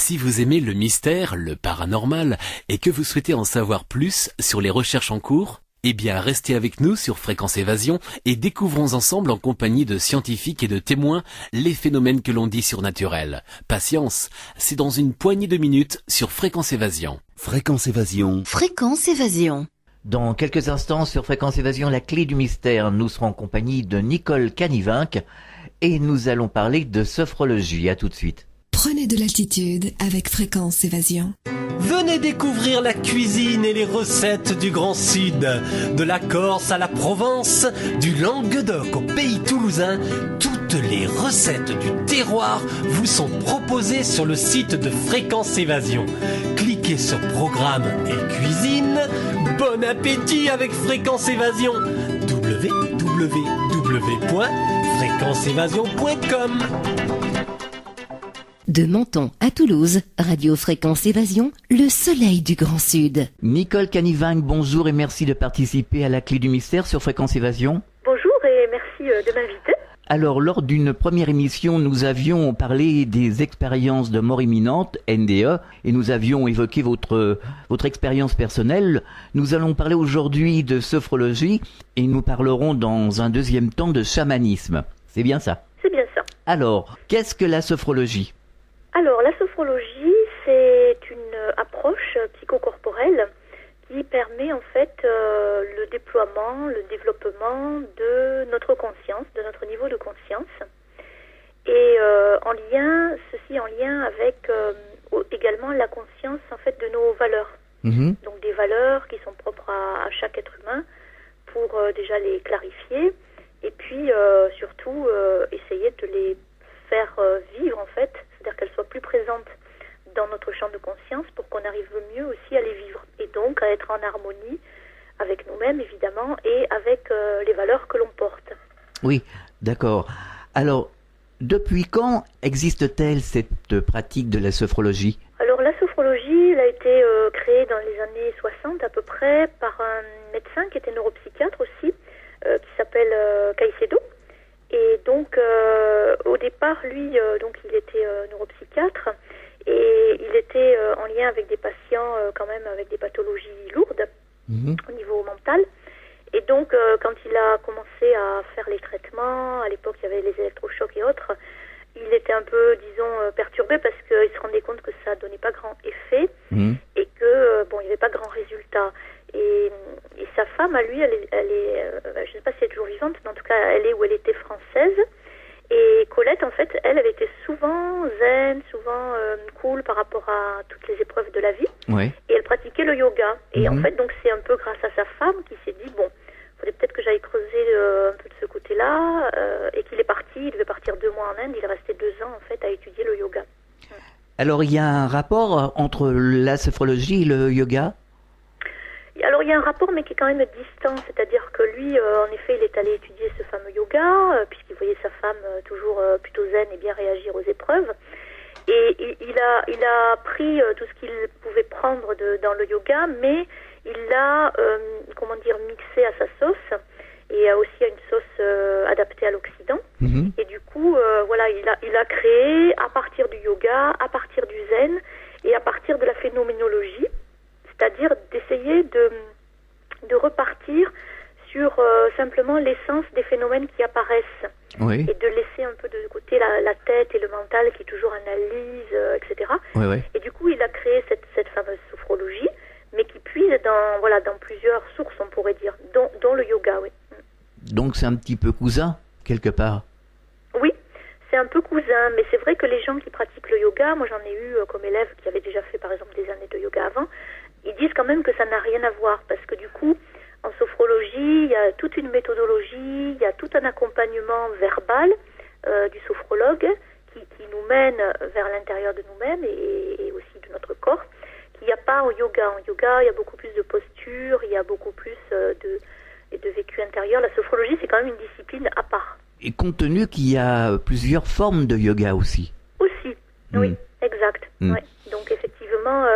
Si vous aimez le mystère, le paranormal, et que vous souhaitez en savoir plus sur les recherches en cours, eh bien restez avec nous sur Fréquence Évasion et découvrons ensemble en compagnie de scientifiques et de témoins les phénomènes que l'on dit surnaturels. Patience, c'est dans une poignée de minutes sur Fréquence Évasion. Fréquence Évasion. Fréquence Évasion. Dans quelques instants sur Fréquence Évasion, la clé du mystère, nous serons en compagnie de Nicole Canivinck et nous allons parler de sophrologie. À tout de suite. Prenez de l'altitude avec Fréquence Évasion. Venez découvrir la cuisine et les recettes du Grand Sud. De la Corse à la Provence, du Languedoc au pays toulousain, toutes les recettes du terroir vous sont proposées sur le site de Fréquence Évasion. Cliquez sur Programme et Cuisine. Bon appétit avec Fréquence Évasion. www.fréquenceévasion.com. De Menton à Toulouse, Radio Fréquence Évasion, le soleil du Grand Sud. Nicole Canivinck, bonjour et merci de participer à la clé du mystère sur Fréquence Évasion. Bonjour et merci de m'inviter. Alors, lors d'une première émission, nous avions parlé des expériences de mort imminente, NDE, et nous avions évoqué votre expérience personnelle. Nous allons parler aujourd'hui de sophrologie et nous parlerons dans un deuxième temps de chamanisme. C'est bien ça? C'est bien ça. Alors, qu'est-ce que la sophrologie? Alors, la sophrologie, c'est une approche psychocorporelle qui permet en fait le déploiement, le développement de notre conscience, de notre niveau de conscience, et ceci en lien avec également la conscience en fait de nos valeurs. Donc des valeurs qui sont propres à chaque être humain pour déjà les clarifier et puis surtout essayer de les faire vivre en fait, c'est-à-dire qu'elles soient plus présentes dans notre champ de conscience pour qu'on arrive mieux aussi à les vivre et donc à être en harmonie avec nous-mêmes évidemment et avec les valeurs que l'on porte. Oui, d'accord. Alors, depuis quand existe-t-elle cette pratique de la sophrologie? Alors la sophrologie, elle a été créée dans les années 60 à peu près par un médecin qui était neuropsychiatre aussi, qui s'appelle Caicedo. Et donc, au départ, lui, donc il était neuropsychiatre et il était en lien avec des patients quand même avec des pathologies lourdes au niveau mental. Et donc, quand il a commencé à faire les traitements, à l'époque, il y avait les électrochocs et autres, il était un peu, disons, perturbé parce qu'il se rendait compte que ça donnait pas grand effet et que, il n'y avait pas grand résultat. Et sa femme, à lui, elle est je ne sais pas si elle est toujours vivante, mais en tout cas, elle est où elle était française. Et Colette, en fait, elle était souvent zen, souvent cool par rapport à toutes les épreuves de la vie. Ouais. Et elle pratiquait le yoga. Et en fait, donc, c'est un peu grâce à sa femme qui s'est dit, il faudrait peut-être que j'aille creuser un peu de ce côté-là. Et qu'il est parti, il devait partir 2 mois en Inde, il est resté 2 ans, en fait, à étudier le yoga. Alors, il y a un rapport entre la sophrologie et le yoga? Alors, il y a un rapport, mais qui est quand même distant. C'est-à-dire que lui, en effet, il est allé étudier ce fameux yoga, puisqu'il voyait sa femme toujours plutôt zen et bien réagir aux épreuves. Et il a pris tout ce qu'il pouvait prendre dans le yoga, mais il l'a, mixé à sa sauce, et aussi à une sauce adaptée à l'Occident. Et du coup, il a créé, à partir du yoga, à partir du zen, et à partir de la phénoménologie, c'est-à-dire d'essayer de repartir sur simplement l'essence des phénomènes qui apparaissent. Oui. Et de laisser un peu de côté la tête et le mental qui toujours analyse, etc. Oui. Et du coup, il a créé cette fameuse sophrologie, mais qui puise dans plusieurs sources, on pourrait dire, dont le yoga, oui. Donc c'est un petit peu cousin, quelque part? Oui, c'est un peu cousin, mais c'est vrai que les gens qui pratiquent le yoga, moi j'en ai eu comme élève qui avaient déjà fait par exemple des années de yoga avant, ils disent quand même que ça n'a rien à voir, parce que du coup, en sophrologie, il y a toute une méthodologie, il y a tout un accompagnement verbal du sophrologue qui nous mène vers l'intérieur de nous-mêmes et aussi de notre corps, qu'il n'y a pas en yoga. En yoga, il y a beaucoup plus de posture, il y a beaucoup plus de vécu intérieur. La sophrologie, c'est quand même une discipline à part. Et compte tenu qu'il y a plusieurs formes de yoga aussi. Aussi, oui, exact. Ouais. Donc effectivement,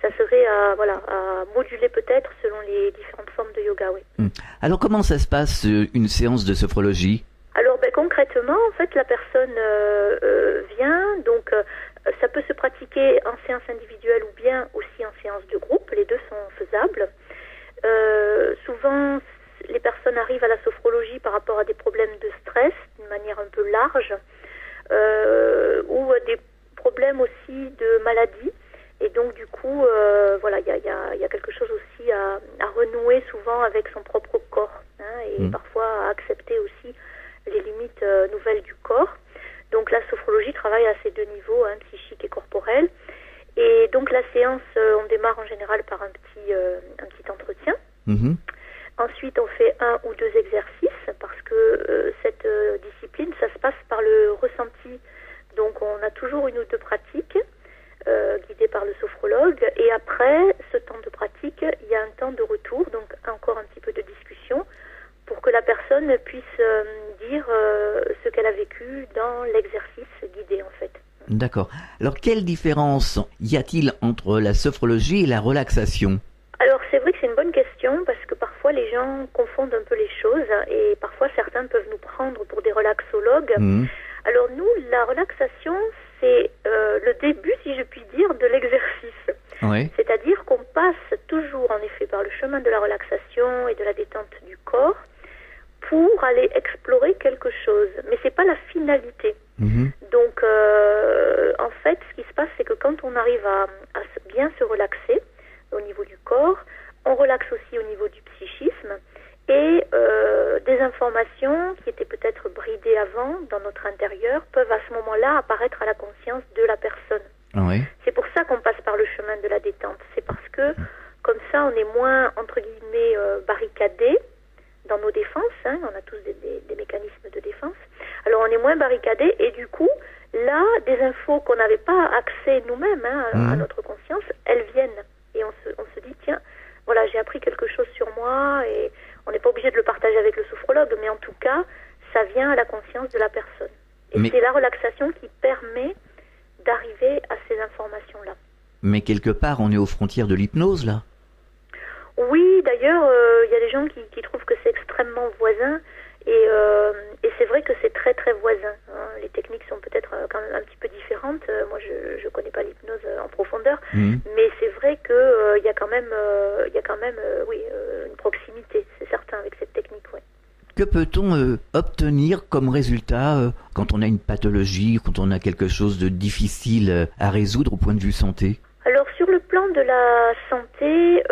ça serait à moduler peut-être selon les différentes formes de yoga, oui. Alors comment ça se passe une séance de sophrologie? Alors concrètement, en fait, la personne vient, donc Ça peut se pratiquer en séance individuelle ou bien aussi en séance de groupe. Les deux sont faisables. Souvent, les personnes arrivent à la sophrologie par rapport à des problèmes de stress d'une manière un peu large ou à des problèmes aussi de maladie. Et donc, du coup, voilà, il y a quelque chose aussi à renouer souvent avec son propre corps, et parfois à accepter aussi les limites nouvelles du corps. Donc, la sophrologie travaille à ces deux niveaux, psychique et corporel. Et donc, la séance, on démarre en général par un petit entretien. Mhm. Ensuite, on fait 1 ou 2 exercices parce que cette discipline, ça se passe par le ressenti. Donc, on a toujours 1 ou 2 pratiques guidées par le sophrologue. Et après ce temps de pratique, il y a un temps de retour, donc encore un petit peu de discussion pour que la personne puisse dire ce qu'elle a vécu dans l'exercice guidé, en fait. D'accord. Alors, quelle différence y a-t-il entre la sophrologie et la relaxation ? Alors, c'est vrai que c'est une bonne question parce que parfois les gens confondent un peu les choses et parfois certains peuvent nous prendre pour des relaxologues. Mhm. Alors nous, la relaxation, c'est le début, si je puis dire, de l'exercice. Ouais. C'est-à-dire qu'on passe toujours, en effet, par le chemin de la relaxation et de la détente du corps pour aller explorer quelque chose. Mais c'est pas la finalité. Mhm. Donc, en fait, ce qui se passe, c'est que quand on arrive à bien se relaxer au niveau du corps, on relaxe aussi au niveau du psychisme et des informations qui étaient peut-être bridées avant dans notre intérieur peuvent à ce moment-là apparaître à la conscience de la personne. Ouais. C'est pour ça qu'on passe par le chemin de la détente. C'est parce que, comme ça, on est moins, entre guillemets, barricadé dans nos défenses. On a tous des mécanismes de défense. Alors, on est moins barricadé et du coup, là, des infos qu'on n'avait pas accès nous-mêmes à notre conscience, elles viennent. Et on se dit, tiens, voilà, j'ai appris quelque chose sur moi et on n'est pas obligé de le partager avec le sophrologue, mais en tout cas, ça vient à la conscience de la personne. Et c'est la relaxation qui permet d'arriver à ces informations-là. Mais quelque part, on est aux frontières de l'hypnose, là. Oui, d'ailleurs, il y a des gens qui trouvent que c'est extrêmement voisin et c'est vrai que c'est très très voisin. Les techniques sont peut-être quand même un petit peu différentes. Moi, je connais pas l'hypnose en profondeur, mais c'est vrai que il y a quand même une proximité, c'est certain, avec cette technique, ouais. Que peut-on obtenir comme résultat quand on a une pathologie, quand on a quelque chose de difficile à résoudre au point de vue santé ? Alors, sur le plan de la santé,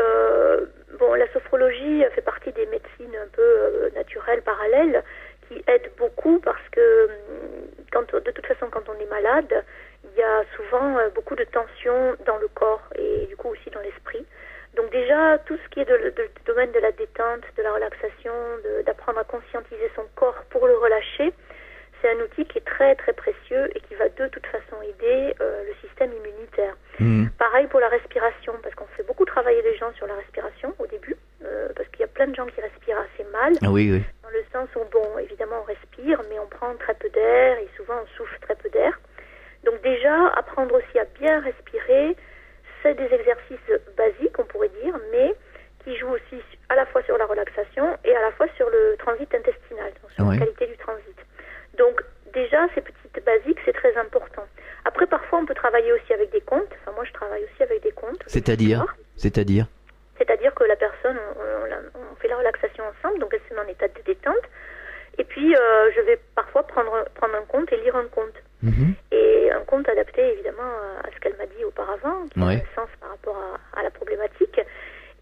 la sophrologie fait partie des médecines un peu naturelles, parallèles, qui aident beaucoup parce que de toute façon, quand on est malade, il y a souvent beaucoup de tensions dans le corps et du coup aussi dans l'esprit. Donc déjà, tout ce qui est de domaine de la détente, de la relaxation, d'apprendre à conscientiser son corps pour le relâcher, c'est un outil qui est très très précieux et qui va de toute façon aider le système immunitaire. Pareil pour la respiration, parce qu'on fait beaucoup travailler les gens sur la respiration au début, parce qu'il y a plein de gens qui respirent assez mal. Ah oui, oui. Dans le sens où, bon, évidemment on respire, mais on prend très peu d'air et souvent on souffle très peu d'air. Donc déjà, apprendre aussi à bien respirer, c'est des exercices basiques, on pourrait dire, mais qui jouent aussi à la fois sur la relaxation et à la fois sur le transit intestinal, donc sur la qualité du transit. Donc déjà, ces petites basiques, c'est très important. Après, parfois, on peut travailler aussi avec des comptes. Enfin, moi, je travaille aussi avec des comptes. C'est-à-dire C'est-à-dire que la personne, on fait la relaxation ensemble, donc elle se met en état de détente. Et puis, je vais parfois prendre un compte et lire un compte. Et un compte adapté, évidemment, à ce qu'elle m'a dit auparavant, qui a un sens par rapport à la problématique.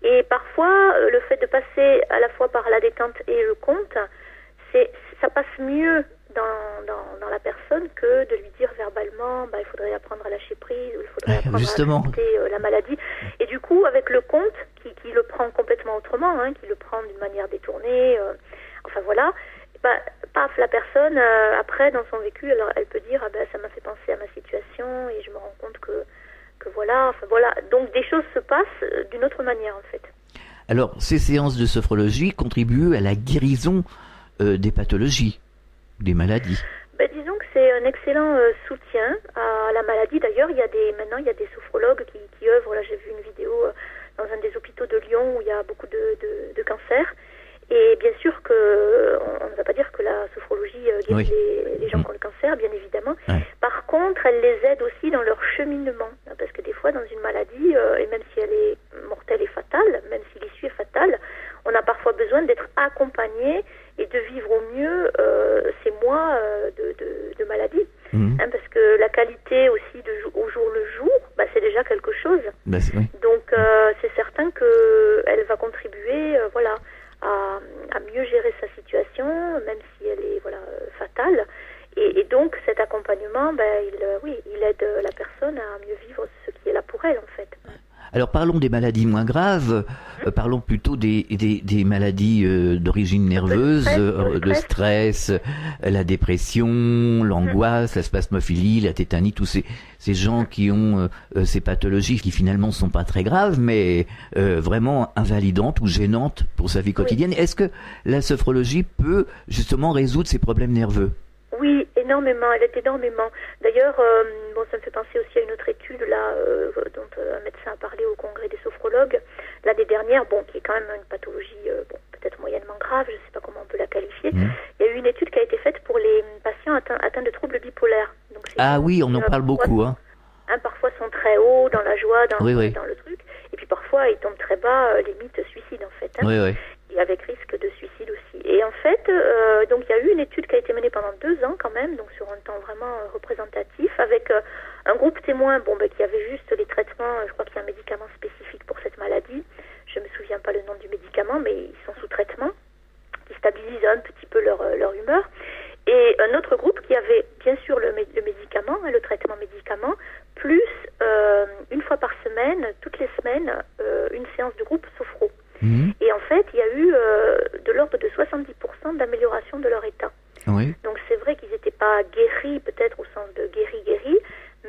Et parfois, le fait de passer à la fois par la détente et le compte, ça passe mieux dans la personne que de lui dire verbalement il faudrait apprendre à lâcher prise ou il faudrait apprendre à accepter la maladie. Et du coup, avec le compte, qui le prend complètement autrement, qui le prend d'une manière détournée, enfin voilà, paf, la personne, après, dans son vécu, elle peut dire ça m'a fait penser à ma situation et je me rends compte que voilà, enfin voilà. Donc des choses se passent d'une autre manière, en fait. Alors, ces séances de sophrologie contribuent à la guérison des pathologies, des maladies. Disons que c'est un excellent soutien à la maladie. D'ailleurs, maintenant il y a des sophrologues qui œuvrent. Là, j'ai vu une vidéo dans un des hôpitaux de Lyon où il y a beaucoup de cancers. Et bien sûr on ne va pas dire que la sophrologie guérit les gens qui ont le cancer, bien évidemment. Par contre, elle les aide aussi dans leur parfois dans une maladie, et même si elle est mortelle et fatale, même si l'issue est fatale, on a parfois besoin d'être accompagné et de vivre au mieux ces mois de maladie. Parce que la qualité aussi au jour le jour, c'est déjà quelque chose. Oui. Donc c'est certain qu'elle va contribuer à mieux gérer sa situation, même si elle est fatale. Et donc cet accompagnement, il aide la personne à mieux vivre ce qui est là pour elle en fait. Alors parlons des maladies moins graves, parlons plutôt des maladies d'origine nerveuse, de stress, la dépression, l'angoisse, la spasmophilie, la tétanie, tous ces gens qui ont ces pathologies qui finalement sont pas très graves, mais vraiment invalidantes ou gênantes pour sa vie quotidienne. Est-ce que la sophrologie peut justement résoudre ces problèmes nerveux ? Oui, énormément, elle aide énormément. D'ailleurs, ça me fait penser aussi à une autre étude là, dont un médecin a parlé au congrès des sophrologues l'année dernière, qui est quand même une pathologie peut-être moyennement grave, je ne sais pas comment on peut la qualifier. Il y a eu une étude qui a été faite pour les patients atteints de troubles bipolaires. Donc, oui, on en parle beaucoup. Parfois sont très hauts dans la joie, dans le truc, et puis parfois ils tombent très bas, limite suicide en fait. Oui. Et avec risque de suicide aussi. Et en fait, donc il y a eu une étude qui a été menée pendant 2 ans quand même, donc sur un temps vraiment représentatif, avec un groupe témoin qui avait juste les traitements, je crois qu'il y a un médicament spécifique pour cette maladie, je ne me souviens pas le nom du médicament, mais ils sont sous traitement, qui stabilisent un petit peu leur humeur. Et un autre groupe qui avait bien sûr le médicament, le traitement médicament, plus une fois par semaine, toutes les semaines, une séance de groupe sophro. Et en fait, il y a eu de l'ordre de 70% d'amélioration de leur état. Oui. Donc c'est vrai qu'ils n'étaient pas guéris, peut-être au sens de guéris,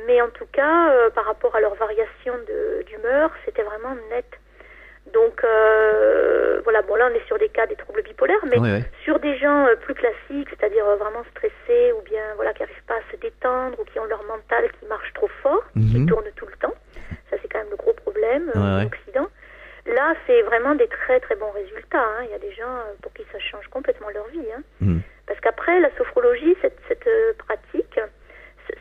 mais en tout cas, par rapport à leur variation d'humeur, c'était vraiment net. Donc là on est sur des cas des troubles bipolaires, mais sur des gens plus classiques, c'est-à-dire vraiment stressés ou bien qui n'arrivent pas à se détendre ou qui ont leur mental qui marche trop fort, qui tourne tout le temps. Ça c'est quand même le gros problème en Occident. Là, c'est vraiment des très très bons résultats. Il y a des gens pour qui ça change complètement leur vie. Parce qu'après, la sophrologie, cette pratique,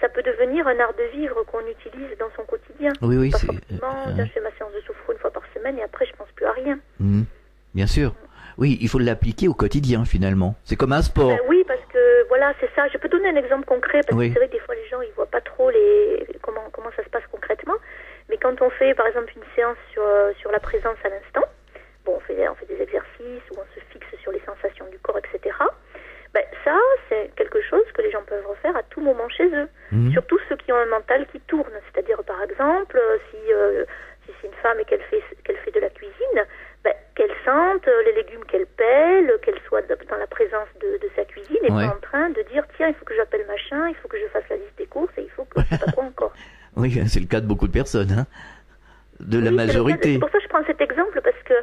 ça peut devenir un art de vivre qu'on utilise dans son quotidien. Oui, pas forcément, je fais ma séance de sophro une fois par semaine et après, je pense plus à rien. Bien sûr. Oui, il faut l'appliquer au quotidien finalement. C'est comme un sport. Oui, parce que c'est ça. Je peux donner un exemple concret parce que c'est vrai que des fois, les gens, ils voient pas trop comment ça se passe concrètement. Mais quand on fait, par exemple, une séance sur la présence à l'instant, on fait des exercices où on se fixe sur les sensations du corps, etc. Ça, c'est quelque chose que les gens peuvent refaire à tout moment chez eux. Surtout ceux qui ont un mental qui tourne. C'est-à-dire, par exemple, si c'est une femme et qu'elle fait de la cuisine, qu'elle sente les légumes qu'elle pèle, qu'elle soit dans la présence de sa cuisine et pas en train de dire tiens, il faut que j'appelle machin, il faut que je fasse la liste des courses et il faut que je sais pas quoi encore. Oui, c'est le cas de beaucoup de personnes, de la majorité. C'est pour ça que je prends cet exemple, parce que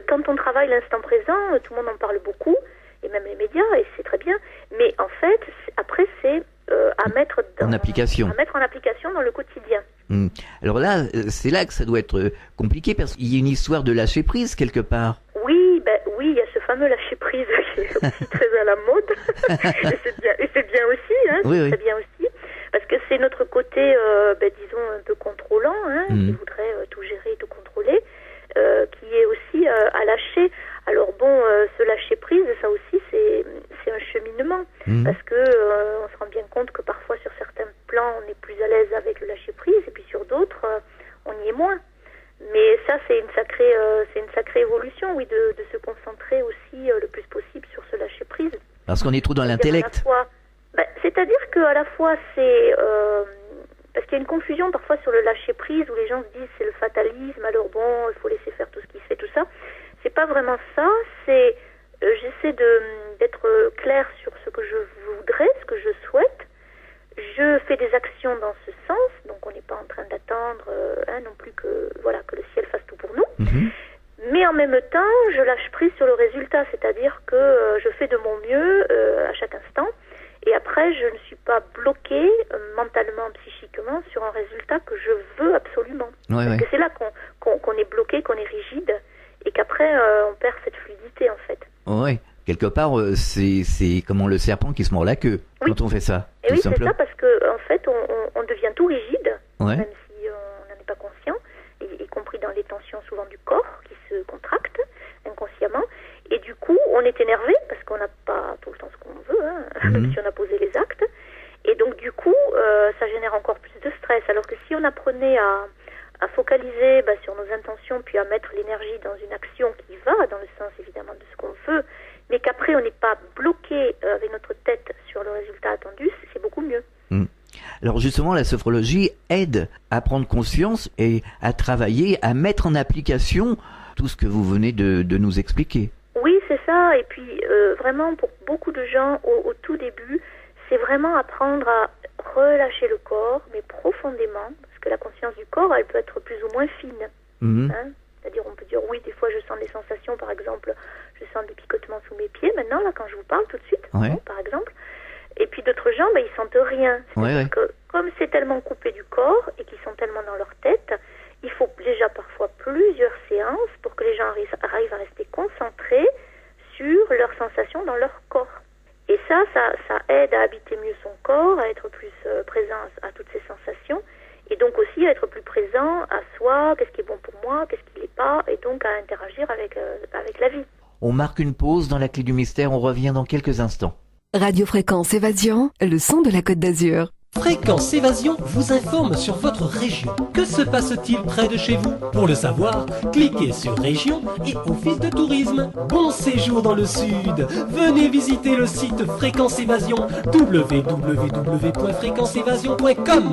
quand on travaille l'instant présent, tout le monde en parle beaucoup, et même les médias, et c'est très bien, mais en fait, après, c'est à mettre en application dans le quotidien. Alors là, c'est là que ça doit être compliqué, parce qu'il y a une histoire de lâcher prise quelque part. Oui, il y a ce fameux lâcher prise qui est aussi très à la mode, et c'est bien aussi, oui. C'est bien aussi. Parce que c'est notre côté, disons, un peu contrôlant, qui voudrait tout gérer, tout contrôler, qui est aussi à lâcher. Alors ce lâcher prise, ça aussi, c'est un cheminement. Parce que on se rend bien compte que parfois, sur certains plans, on est plus à l'aise avec le lâcher prise, et puis sur d'autres, on y est moins. Mais ça, c'est une sacrée évolution, oui, de se concentrer aussi le plus possible sur ce lâcher prise. Parce qu'on est trop dans l'intellect. C'est-à-dire qu'à la fois, c'est... parce qu'il y a une confusion parfois sur le lâcher-prise où les gens se disent c'est le fatalisme, alors il faut laisser faire tout ce qui se fait, tout ça. C'est pas vraiment ça, c'est... j'essaie d'être claire sur ce que je voudrais, ce que je souhaite. Je fais des actions dans ce sens, donc on n'est pas en train d'attendre non plus que le ciel fasse tout pour nous. Mais en même temps, je lâche prise sur le résultat, c'est-à-dire que je fais de mon mieux à chaque instant. Et après, je ne suis pas bloquée mentalement, psychiquement sur un résultat que je veux absolument. Parce que c'est là qu'on est bloqué, qu'on est rigide, et qu'après, on perd cette fluidité, en fait. Oui, quelque part, c'est comment le serpent qui se mord la queue quand on fait ça. Et oui, c'est ça, parce que en fait, on devient tout rigide, même si on en tensions souvent du corps qui se contractent inconsciemment. Et du coup, on est énervé parce qu'on n'a pas tout le temps ce qu'on veut, même si on a posé les actes. Et donc, du coup, ça génère encore plus de stress. Alors que si on apprenait à focaliser sur nos intentions, puis à mettre l'énergie dans une action qui va dans le sens, évidemment, de ce qu'on veut, mais qu'après, on n'est pas bloqué avec notre tête sur le résultat attendu, c'est beaucoup mieux. Alors justement, la sophrologie aide à prendre conscience et à travailler, à mettre en application tout ce que vous venez de nous expliquer. Oui, c'est ça. Et puis, vraiment, pour beaucoup de gens, au tout début, c'est vraiment apprendre à relâcher le corps, mais profondément, parce que la conscience du corps, elle peut être plus ou moins fine. C'est-à-dire, on peut dire, oui, des fois, je sens des sensations, par exemple, je sens des picotements sous mes pieds, maintenant, là, quand je vous parle, tout de suite, par exemple. Et puis, d'autres gens, ils sentent rien. C'est-à-dire que, comme c'est tellement coupé du corps, et qu'ils sont tellement dans leur tête, il faut déjà parfois plusieurs séances pour que les gens arrivent à rester concentrés sur leurs sensations dans leur corps. Et ça aide à habiter mieux son corps, à être plus présent à toutes ces sensations, et donc aussi à être plus présent à soi, qu'est-ce qui est bon pour moi, qu'est-ce qui l'est pas, et donc à interagir avec la vie. On marque une pause dans la clé du mystère, on revient dans quelques instants. Radio Fréquence Évasion, le son de la Côte d'Azur. Fréquence Évasion vous informe sur votre région. Que se passe-t-il près de chez vous? Pour le savoir, cliquez sur Région et Office de tourisme. Bon séjour dans le sud. Venez visiter le site Fréquence Évasion, www.fréquenceévasion.com.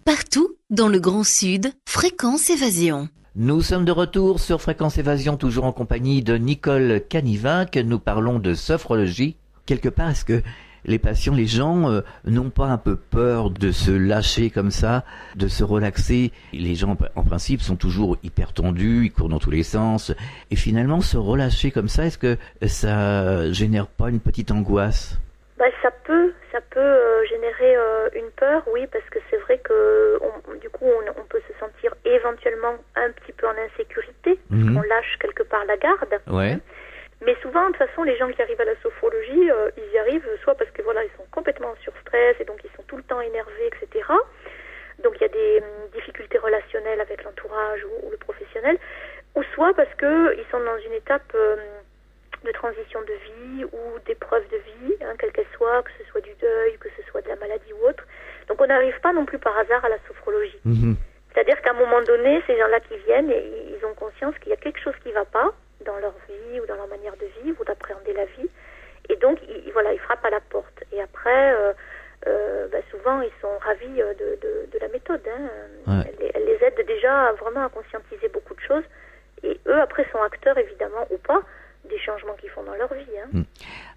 Partout dans le Grand Sud, Fréquence Évasion. Nous sommes de retour sur Fréquence Évasion, toujours en compagnie de Nicole Canivac. Nous parlons de sophrologie. Quelque part, est-ce que les patients, les gens n'ont pas un peu peur de se lâcher comme ça, de se relaxer? Les gens, en principe, sont toujours hyper tendus, ils courent dans tous les sens. Et finalement, se relâcher comme ça, est-ce que ça génère pas une petite angoisse? Ça peut générer une peur, oui, parce que c'est vrai que du coup, on peut se sentir éventuellement un petit peu en insécurité, parce qu'on lâche quelque part la garde. Ouais. Mais souvent, de toute façon, les gens qui arrivent à la sophrologie, ils y arrivent soit parce que ils sont complètement sur stress et donc ils sont tout le temps énervés, etc. Donc il y a des difficultés relationnelles avec l'entourage ou le professionnel, ou soit parce que ils sont dans une étape de transition de vie ou d'épreuve de vie, quelle qu'elle soit, que ce soit du deuil, que ce soit de la maladie ou autre. Donc on n'arrive pas non plus par hasard à la sophrologie. C'est-à-dire qu'à un moment donné, ces gens-là qui viennent, ils ont conscience qu'il y a quelque chose qui ne va pas dans leur vie ou dans leur manière de vivre ou d'appréhender la vie. Et donc, ils frappent à la porte. Et après, souvent, ils sont ravis de la méthode. Elle les aide déjà vraiment à conscientiser beaucoup de choses. Et eux, après, sont acteurs, évidemment, ou pas, des changements qu'ils font dans leur vie.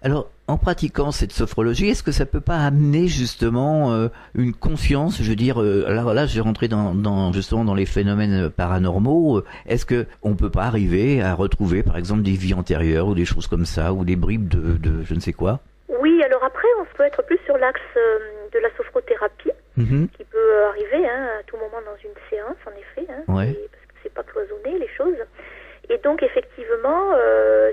Alors, en pratiquant cette sophrologie, est-ce que ça peut pas amener justement une conscience? Je veux dire, alors là, je vais rentrer justement dans les phénomènes paranormaux. Est-ce que on peut pas arriver à retrouver, par exemple, des vies antérieures ou des choses comme ça, ou des bribes de je ne sais quoi? Oui, alors après, on peut être plus sur l'axe de la sophrothérapie, qui peut arriver à tout moment dans une séance, en effet, parce que c'est pas cloisonné les choses. Et donc, effectivement,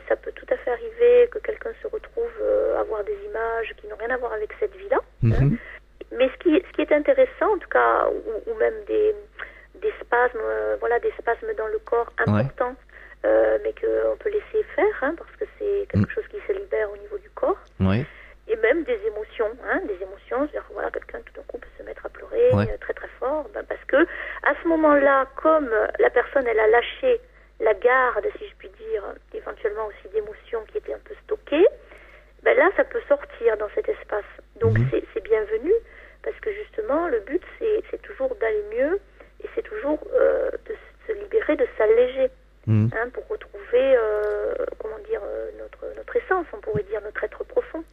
ça peut tout à fait arriver que quelqu'un se retrouve à voir des images qui n'ont rien à voir avec cette vie-là. Mais ce qui est intéressant, en tout cas, ou même des spasmes, des spasmes dans le corps importants, mais qu'on peut laisser faire, parce que c'est quelque chose qui se libère au niveau du corps. Et même des émotions, c'est-à-dire, quelqu'un tout d'un coup peut se mettre à pleurer très très fort, parce que à ce moment-là, comme la personne, elle a lâché la garde, si je puis dire, éventuellement aussi d'émotions qui étaient un peu stockées, là, ça peut sortir dans cet espace. Donc, c'est bienvenu, parce que justement, le but, c'est toujours d'aller mieux, et c'est toujours de se libérer, de s'alléger, pour retrouver, notre essence, on pourrait dire, notre être profond.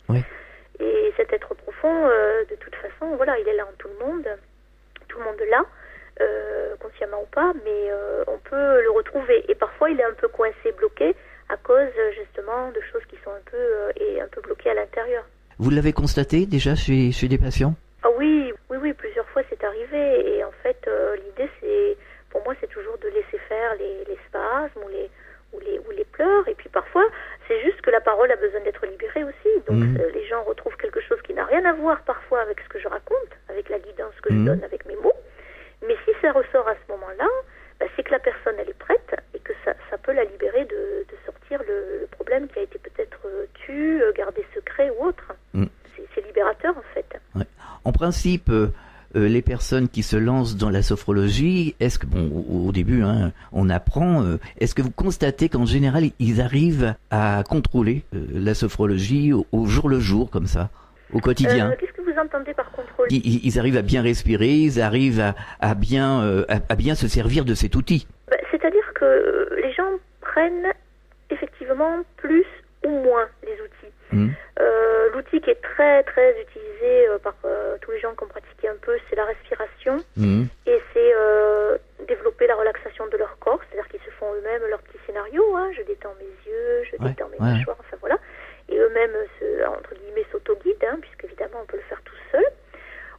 Et cet être profond, de toute façon, il est là en tout le monde là, consciemment ou pas, mais on peut le retrouver. Et parfois, il est un peu coincé, bloqué, à cause justement de choses qui sont un peu bloquées à l'intérieur. Vous l'avez constaté déjà chez des patients? Ah oui, plusieurs fois c'est arrivé. Et en fait, l'idée, pour moi, c'est toujours de laisser faire les spasmes ou les pleurs. Et puis parfois, c'est juste que la parole a besoin d'être libérée aussi. Donc les gens retrouvent quelque chose qui n'a rien à voir parfois avec ce que je raconte, avec la guidance que je donne avec mes mots. Mais si ça ressort à ce moment-là, c'est que la personne, elle est prête et que ça peut la libérer de sortir le problème qui a été peut-être tu, gardé secret ou autre. C'est libérateur, en fait. Ouais. En principe, les personnes qui se lancent dans la sophrologie, est-ce que, au début, on apprend, est-ce que vous constatez qu'en général, ils arrivent à contrôler la sophrologie au jour le jour, comme ça, au quotidien? Qu'est-ce que vous entendez par contrôle? Ils arrivent à bien respirer, ils arrivent à bien se servir de cet outil. C'est-à-dire que les gens prennent effectivement plus ou moins les outils. L'outil qui est très très utilisé par tous les gens qui ont pratiqué un peu, c'est la respiration et c'est développer la relaxation de leur corps, c'est-à-dire qu'ils se font eux-mêmes leur petit scénario, je détends mes yeux, je détends mes mâchoires, enfin voilà, et eux-mêmes entre guillemets s'auto-guident, puisque évidemment on peut le faire tout seul.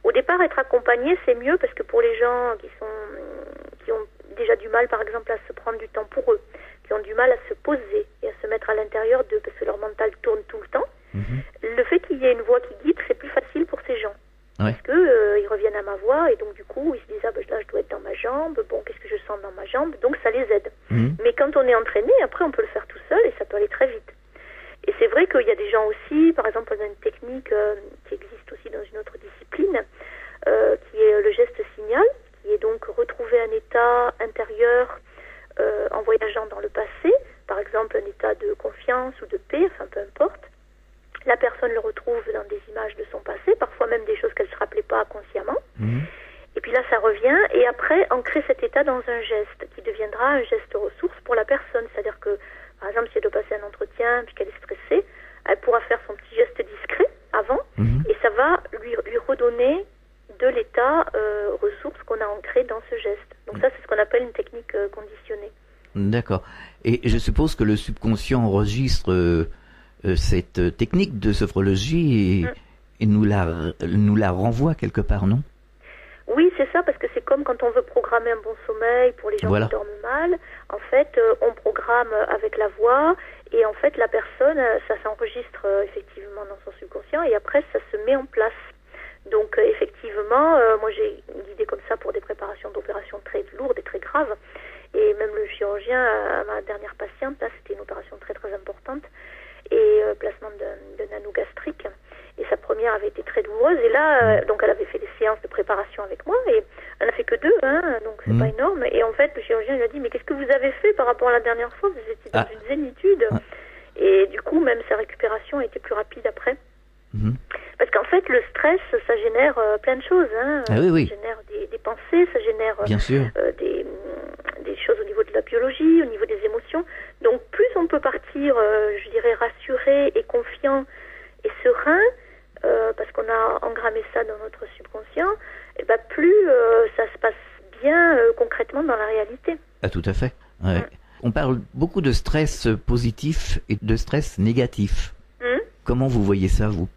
Au départ, être accompagné, c'est mieux parce que pour les gens qui ont déjà du mal, par exemple, à se prendre du temps pour eux, qui ont du mal à se poser et à se mettre à l'intérieur d'eux parce que leur mental tourne tout le temps, le fait qu'il y ait une voix qui guide, c'est plus facile pour ces gens. Parce que ils reviennent à ma voix et donc du coup, ils se disent là, je dois être dans ma jambe, qu'est-ce que je sens dans ma jambe, donc ça les aide. Mais quand on est entraîné, après, on peut le faire tout seul et ça peut aller très vite. Et c'est vrai qu'il y a des gens aussi, par exemple, on a une technique qui existe aussi dans une autre discipline, qui est le geste signal, qui est donc retrouver un état intérieur en voyageant dans le passé, par exemple un état de confiance ou de paix, enfin peu importe. La personne le retrouve dans des images de son passé, parfois même des choses qu'elle ne se rappelait pas consciemment. Et puis là, ça revient, et après, ancrer cet état dans un geste, qui deviendra un geste ressource pour la personne. C'est-à-dire que, par exemple, si elle doit passer un entretien, puis qu'elle est stressée, elle pourra faire son petit geste discret avant, et ça va lui redonner de l'état ressource qu'on a ancré dans ce geste. Donc ça, c'est ce qu'on appelle une technique conditionnée. D'accord. Et je suppose que le subconscient enregistre cette technique de sophrologie et nous la renvoie quelque part, non? Oui, c'est ça, parce que c'est comme quand on veut programmer un bon sommeil pour les gens qui dorment mal. En fait, on programme avec la voix et en fait, la personne, ça s'enregistre effectivement dans son subconscient et après, ça se met en place. Donc, effectivement, moi, j'ai guidé comme ça pour des préparations d'opérations très lourdes et très graves. Et même le chirurgien, à ma dernière patiente, là, c'était une opération très, très importante et placement de anneau gastrique. Et sa première avait été très douloureuse. Et là, donc elle avait fait des séances de préparation avec moi. Et elle n'a fait que 2, donc c'est pas énorme. Et en fait, le chirurgien lui a dit, mais qu'est-ce que vous avez fait par rapport à la dernière fois? Vous étiez dans une zénitude. Et du coup, même sa récupération a été plus rapide après. Parce qu'en fait, le stress, ça génère plein de choses. Ça génère des pensées, ça génère des choses au niveau de la biologie, au niveau des émotions. Donc, plus on peut partir, je dirais, rassuré et confiant et serein, parce qu'on a engrammé ça dans notre subconscient, et plus ça se passe bien concrètement dans la réalité. Ah, tout à fait. Ouais. On parle beaucoup de stress positif et de stress négatif. Comment vous voyez ça, vous?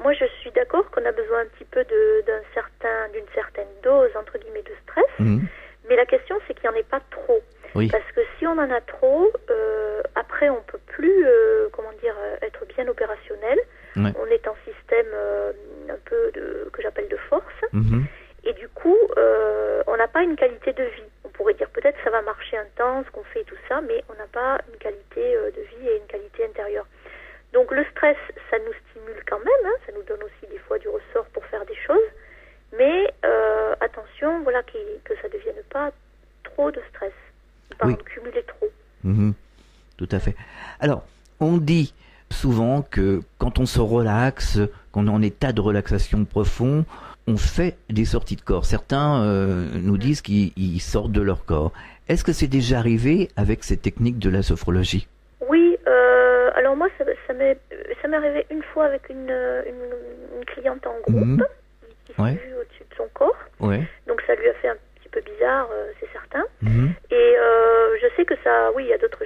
Moi, je suis d'accord qu'on a besoin un petit peu d'une certaine dose, entre guillemets, de stress. Mais la question, c'est qu'il n'y en ait pas trop. Parce que si on en a trop, après, on ne peut plus, être bien opérationnel. On est en système un peu que j'appelle de force. Et du coup, on n'a pas une qualité de vie. On pourrait dire peut-être ça va marcher un temps, ce qu'on fait et tout ça, mais on n'a pas une qualité de vie et une qualité intérieure. Donc le stress, ça nous stimule quand même, ça nous donne aussi des fois du ressort pour faire des choses, mais attention, que ça ne devienne pas trop de stress, pas en cumuler trop. Tout à fait. Alors, on dit souvent que quand on se relaxe, qu'on est en état de relaxation profond, on fait des sorties de corps. Certains nous disent qu'ils sortent de leur corps. Est-ce que c'est déjà arrivé avec cette technique de la sophrologie? Oui, alors moi, ça m'est arrivé une fois avec une cliente en groupe qui s'est vue au-dessus de son corps. Donc ça lui a fait un petit peu bizarre, c'est certain. Et je sais que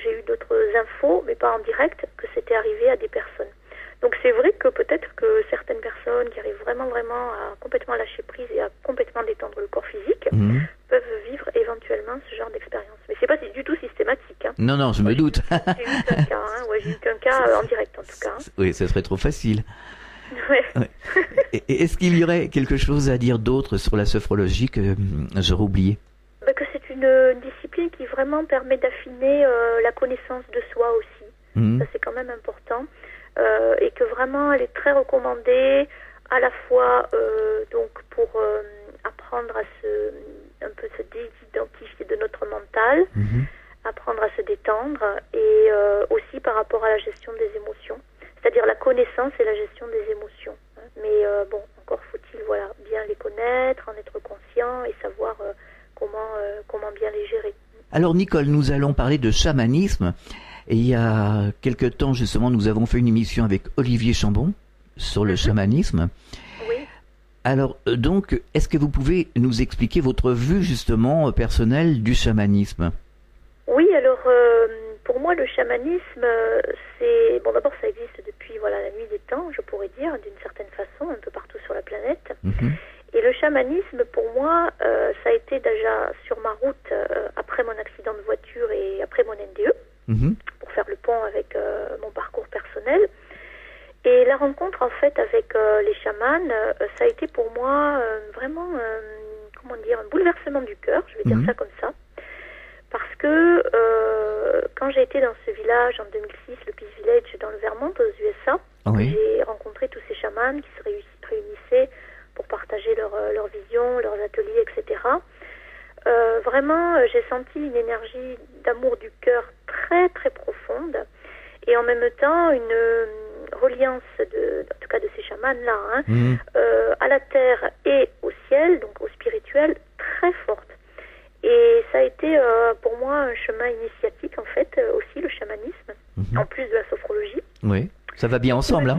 j'ai eu d'autres infos, mais pas en direct, que c'était arrivé à des personnes. Donc c'est vrai que peut-être que certaines personnes qui arrivent vraiment à complètement lâcher prise et à complètement détendre le corps physique peuvent vivre éventuellement ce genre d'expérience. Mais c'est pas du tout systématique. Non, je me doute. J'ai eu qu'un cas, j'ai eu qu'un cas en direct en tout cas. Oui, ça serait trop facile. Et est-ce qu'il y aurait quelque chose à dire d'autre sur la sophrologie que j'aurais oublié? Que c'est une une discipline qui vraiment permet d'affiner la connaissance de soi aussi. Ça, c'est quand même important. Et que vraiment, elle est très recommandée, à la fois donc pour apprendre à un peu se désidentifier de notre mental, apprendre à se détendre, et aussi par rapport à la gestion des émotions, c'est-à-dire la connaissance et la gestion des émotions. Mais bon, encore faut-il bien les connaître, en être conscient et savoir comment bien les gérer. Alors Nicole, nous allons parler de chamanisme. Et il y a quelque temps, justement, nous avons fait une émission avec Olivier Chambon sur le chamanisme. Oui. Alors, donc, est-ce que vous pouvez nous expliquer votre vue, justement, personnelle du chamanisme? Oui, alors, pour moi, le chamanisme, c'est... Bon, d'abord, ça existe depuis la nuit des temps, je pourrais dire, d'une certaine façon, un peu partout sur la planète. Et le chamanisme, pour moi, ça a été déjà sur ma route après mon accident de voiture et après mon NDE. Pour faire le pont avec mon parcours personnel. Et la rencontre, en fait, avec les chamans, ça a été pour moi vraiment, un bouleversement du cœur, je vais dire ça comme ça. Parce que quand j'ai été dans ce village en 2006, le Peace Village dans le Vermont, aux USA, j'ai rencontré tous ces chamans qui se réunissaient pour partager leur vision, leurs ateliers, etc. Vraiment, j'ai senti une énergie d'amour du cœur très très profonde, et en même temps une reliance en tout cas de ces chamans-là, à la terre et au ciel, donc au spirituel, très forte. Et ça a été pour moi un chemin initiatique, en fait, aussi le chamanisme, en plus de la sophrologie. Oui, ça va bien ensemble, hein.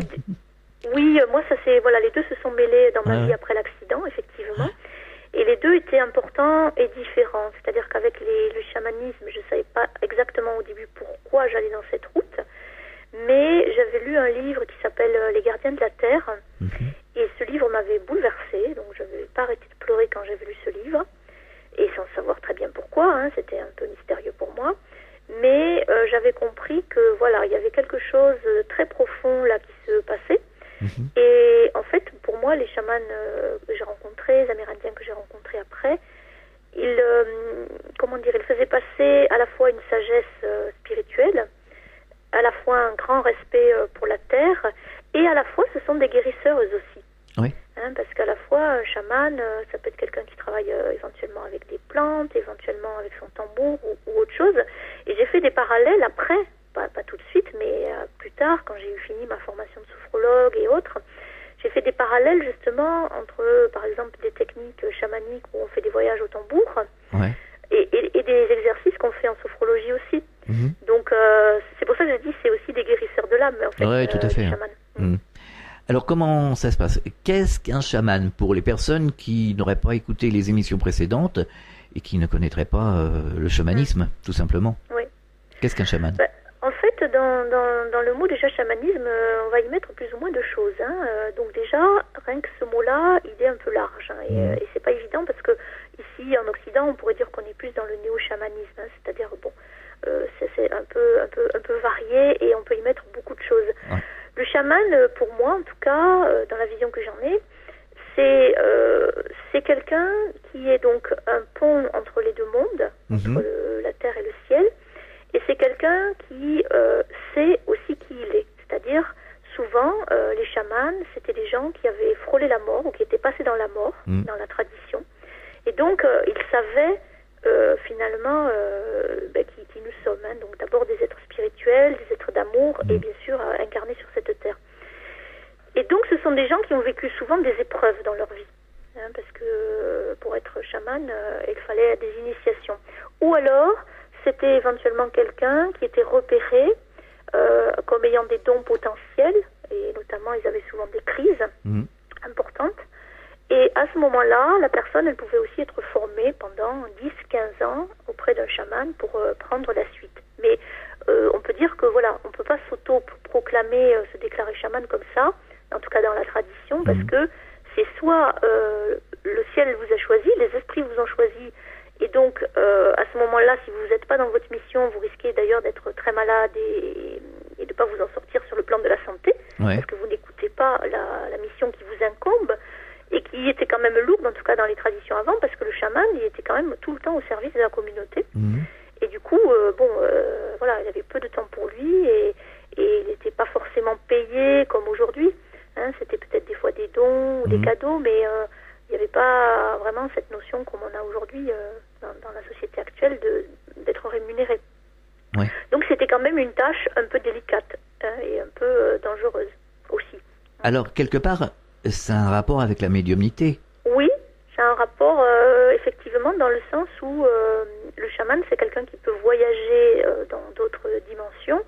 Oui, moi ça c'est les deux se sont mêlés dans ma vie après l'accident, effectivement. Et les deux étaient importants et différents. C'est-à-dire qu'avec le chamanisme, je ne savais pas exactement au début pourquoi j'allais dans cette route. Mais j'avais lu un livre qui s'appelle Les Gardiens de la Terre. Et ce livre m'avait bouleversée. Donc je n'avais pas arrêté de pleurer quand j'avais lu ce livre. Et sans savoir très bien pourquoi. C'était un peu mystérieux pour moi. Mais j'avais compris que il y avait quelque chose de très profond là qui se passait. Et en fait, pour moi, les chamans que j'ai rencontrés, les Amérindiens que j'ai rencontrés après, ils faisaient passer à la fois une sagesse spirituelle, à la fois un grand respect pour la terre, et à la fois ce sont des guérisseurs eux aussi. Oui. Parce qu'à la fois, un chaman, ça peut être quelqu'un qui travaille éventuellement avec des plantes, éventuellement avec son tambour ou autre chose. Et j'ai fait des parallèles après, pas tout de suite, mais plus tard, quand j'ai eu fini ma formation de sophrologue et autres, j'ai fait des parallèles justement entre, par exemple, des techniques chamaniques où on fait des voyages au tambour, et des exercices qu'on fait en sophrologie aussi. Donc c'est pour ça que je dis c'est aussi des guérisseurs de l'âme, en fait. Oui, tout à fait. Alors comment ça se passe? Qu'est-ce qu'un chaman pour les personnes qui n'auraient pas écouté les émissions précédentes et qui ne connaîtraient pas le chamanisme, tout simplement? Oui. Qu'est-ce qu'un chaman? En fait, dans le mot déjà chamanisme, on va y mettre plus ou moins de choses. Donc déjà, rien que ce mot-là, il est un peu large. Et c'est pas évident parce que ici, en Occident, on pourrait dire qu'on est plus dans le néo-chamanisme. C'est-à-dire, c'est un peu varié et on peut y mettre beaucoup de choses. Le chaman, pour moi, en tout cas, dans la vision que j'en ai, c'est quelqu'un qui est donc un pont entre les deux mondes, entre la terre et le ciel. Et c'est quelqu'un qui sait aussi qui il est. C'est-à-dire, souvent, les chamans, c'était des gens qui avaient frôlé la mort ou qui étaient passés dans la mort, dans la tradition. Et donc, ils savaient finalement qui nous sommes. Donc d'abord des êtres spirituels, des êtres d'amour et bien sûr incarnés sur cette terre. Et donc, ce sont des gens qui ont vécu souvent des épreuves dans leur vie. Parce que pour être chaman, il fallait des initiations. Ou alors, c'était éventuellement quelqu'un qui était repéré comme ayant des dons potentiels, et notamment ils avaient souvent des crises importantes. Et à ce moment-là, la personne, elle pouvait aussi être formée pendant 10-15 ans auprès d'un chaman pour prendre la suite. Mais on peut dire que on ne peut pas s'auto-proclamer, se déclarer chaman comme ça, en tout cas dans la tradition, parce que c'est soit le ciel vous a choisi, les esprits vous ont choisi. Et donc, à ce moment-là, si vous n'êtes pas dans votre mission, vous risquez d'ailleurs d'être très malade et de ne pas vous en sortir sur le plan de la santé, parce que vous n'écoutez pas la mission qui vous incombe et qui était quand même lourde, en tout cas dans les traditions avant, parce que le chaman, il était quand même tout le temps au service de la communauté. Et du coup, voilà, il avait peu de temps pour lui et il n'était pas forcément payé comme aujourd'hui. Hein, c'était peut-être des fois des dons ou des cadeaux, mais il n'y avait pas vraiment cette notion comme on a aujourd'hui dans la société actuelle d'être rémunéré. Ouais. Donc c'était quand même une tâche un peu délicate et un peu dangereuse aussi. Alors, quelque part, c'est un rapport avec la médiumnité. Oui, c'est un rapport effectivement dans le sens où le chaman, c'est quelqu'un qui peut voyager dans d'autres dimensions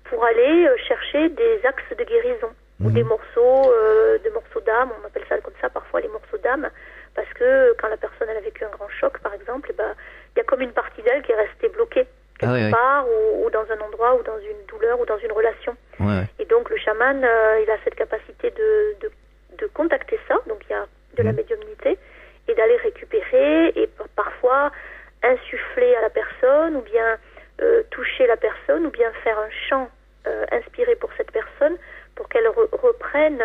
pour aller chercher des axes de guérison ou des morceaux d'âme, on appelle ça comme ça parfois les morceaux d'âme, parce que quand la personne elle a vécu un grand choc par exemple, il y a comme une partie d'elle qui est restée bloquée quelque part ou dans un endroit ou dans une douleur ou dans une relation. Et donc le chaman, il a cette capacité de contacter ça, donc il y a de la médiumnité, et d'aller récupérer et parfois insuffler à la personne ou bien toucher la personne ou bien faire un chant inspiré pour cette personne pour qu'elle reprenne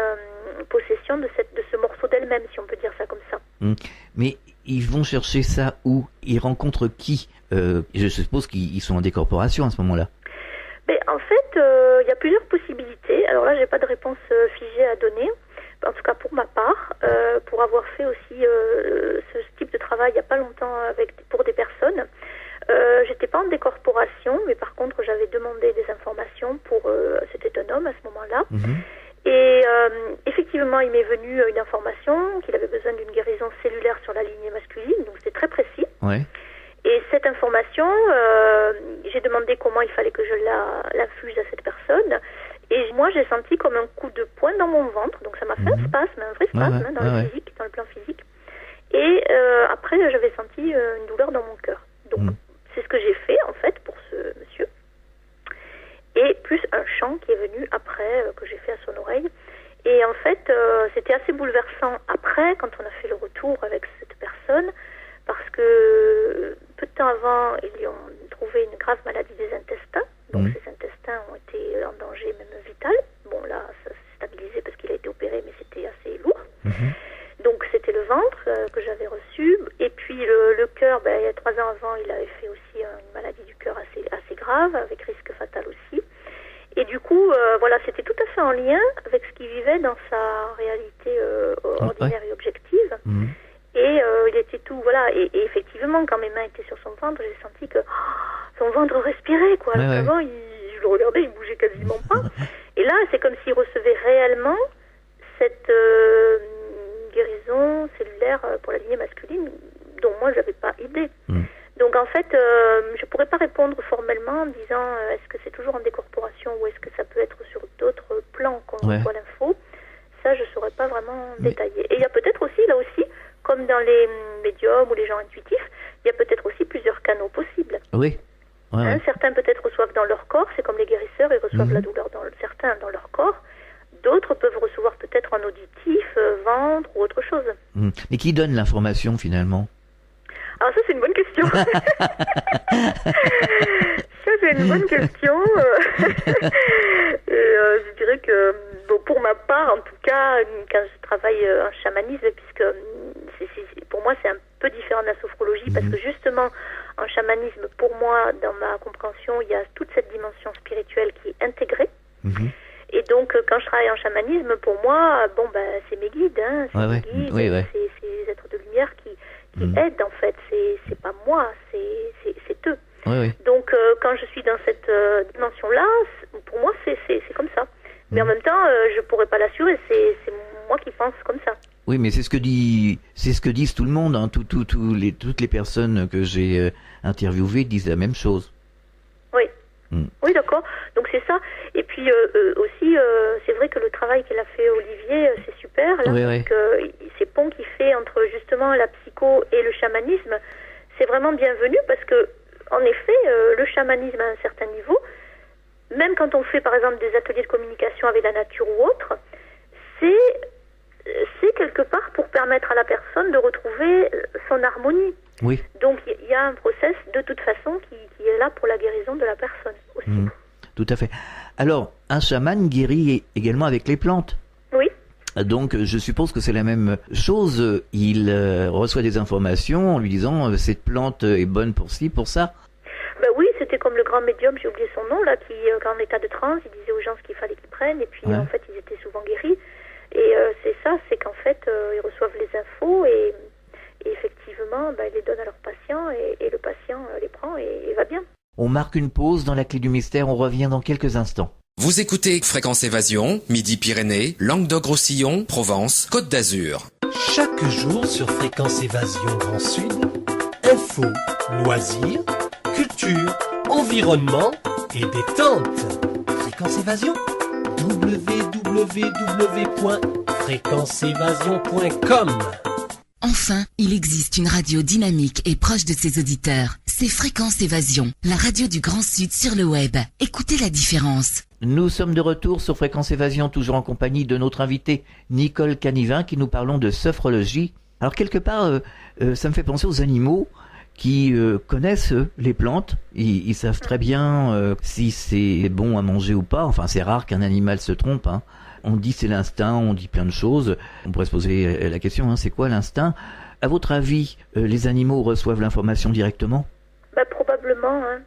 possession de ce morceau d'elle-même, si on peut dire ça comme ça. Mais ils vont chercher ça où? Ils rencontrent qui? Je suppose qu'ils sont en décorporation à ce moment-là. Mais en fait, il y a plusieurs possibilités. Alors là, j'ai pas de réponse figée à donner. En tout cas pour ma part, pour avoir fait aussi ce type de travail il n'y a pas longtemps pour des personnes. J'étais pas en décorporation, mais par contre j'avais demandé des informations c'était un homme à ce moment-là. Et effectivement, il m'est venu une information qu'il avait besoin d'une guérison cellulaire sur la lignée masculine, donc c'était très précis. Et cette information, j'ai demandé comment il fallait que je l'infuse à cette personne. Et moi, j'ai senti comme un coup de poing dans mon ventre. Donc ça m'a fait un spasme, un vrai spasme dans le plan physique. Et après, j'avais senti une douleur dans mon cœur. Donc c'est ce que j'ai fait en fait pour ce monsieur. Et plus un chant qui est venu après, que j'ai fait à son oreille. Et en fait, c'était assez bouleversant après, quand on a fait le retour avec cette personne, parce que peu de temps avant, ils lui ont trouvé une grave maladie des intestins. Donc ses intestins ont été en danger même vital. Bon là, ça s'est stabilisé parce qu'il a été opéré, mais c'était assez lourd. Donc c'était le ventre que j'avais reçu. Et puis le cœur, il y a 3 ans avant, il avait fait aussi une maladie du cœur assez grave, avec risque fatal aussi. Et du coup, voilà, c'était tout à fait en lien avec ce qu'il vivait dans sa réalité ordinaire et objective. Et il était tout, voilà, et effectivement, quand mes mains étaient sur son ventre, j'ai senti que son ventre respirait, quoi. Alors qu'avant, je le regardais, il bougeait quasiment pas. Et là, c'est comme s'il recevait réellement cette guérison cellulaire pour la lignée masculine dont moi, j'avais pas idée. Donc en fait, je pourrais pas répondre formellement en disant est-ce que c'est toujours en décorporation ou est-ce que ça peut être sur d'autres plans qu'on reçoit l'info. Ça, je saurais pas vraiment détailler. Et il y a peut-être aussi, là aussi, comme dans les médiums ou les gens intuitifs, il y a peut-être aussi plusieurs canaux possibles. Certains peut-être reçoivent dans leur corps, c'est comme les guérisseurs, ils reçoivent la douleur certains dans leur corps. D'autres peuvent recevoir peut-être en auditif, ventre ou autre chose. Mais qui donne l'information finalement? Alors ça, c'est une bonne question. Ça, c'est une bonne question. Et je dirais que, pour ma part, en tout cas, quand je travaille en chamanisme, puisque pour moi, c'est un peu différent de la sophrologie, parce que justement, en chamanisme, pour moi, dans ma compréhension, il y a toute cette dimension spirituelle qui est intégrée. Et donc, quand je travaille en chamanisme, pour moi, c'est mes guides, c'est ces êtres de lumière qui aident, en fait. C'est pas moi, c'est eux. Donc, quand je suis dans cette dimension-là, pour moi, c'est comme ça. Mais en même temps, je pourrais pas l'assurer, c'est moi qui pense comme ça. Oui, mais c'est ce que disent tout le monde, hein. Toutes les personnes que j'ai interviewées disent la même chose. Oui, d'accord. Donc c'est ça. Et puis aussi, c'est vrai que le travail qu'elle a fait Olivier, c'est super. Là, parce que ces ponts qu'il fait entre justement la psycho et le chamanisme, c'est vraiment bienvenu parce que, en effet, le chamanisme à un certain niveau, même quand on fait par exemple des ateliers de communication avec la nature ou autre, c'est quelque part pour permettre à la personne de retrouver son harmonie. Donc il y a un process de toute façon qui est là pour la guérison de la personne aussi. Tout à fait. Alors, un chaman guérit également avec les plantes. Oui. Donc je suppose que c'est la même chose. Il reçoit des informations en lui disant cette plante est bonne pour ci, pour ça. Ben oui, c'était comme le grand médium, j'ai oublié son nom, là, qui, en état de transe, il disait aux gens ce qu'il fallait qu'ils prennent, et puis en fait, ils étaient souvent guéris. Et c'est ça, c'est qu'en fait, ils reçoivent les infos, et effectivement, ils les donnent à leur patient, et le patient les prend, et va bien. On marque une pause dans la clé du mystère, on revient dans quelques instants. Vous écoutez Fréquence Évasion, Midi-Pyrénées, Languedoc-Roussillon, Provence, Côte d'Azur. Chaque jour sur Fréquence Évasion Grand Sud, info, loisirs, culture, environnement et détente. Fréquence Évasion, www.fréquenceévasion.com. Enfin, il existe une radio dynamique et proche de ses auditeurs. C'est Fréquence Évasion, la radio du Grand Sud sur le web. Écoutez la différence. Nous sommes de retour sur Fréquence Évasion, toujours en compagnie de notre invitée Nicole Canivin, qui nous parlons de sophrologie. Alors quelque part, ça me fait penser aux animaux qui connaissent les plantes. Ils savent très bien si c'est bon à manger ou pas. Enfin, c'est rare qu'un animal se trompe, hein. On dit c'est l'instinct, on dit plein de choses. On pourrait se poser la question, c'est quoi l'instinct? À votre avis, les animaux reçoivent l'information directement?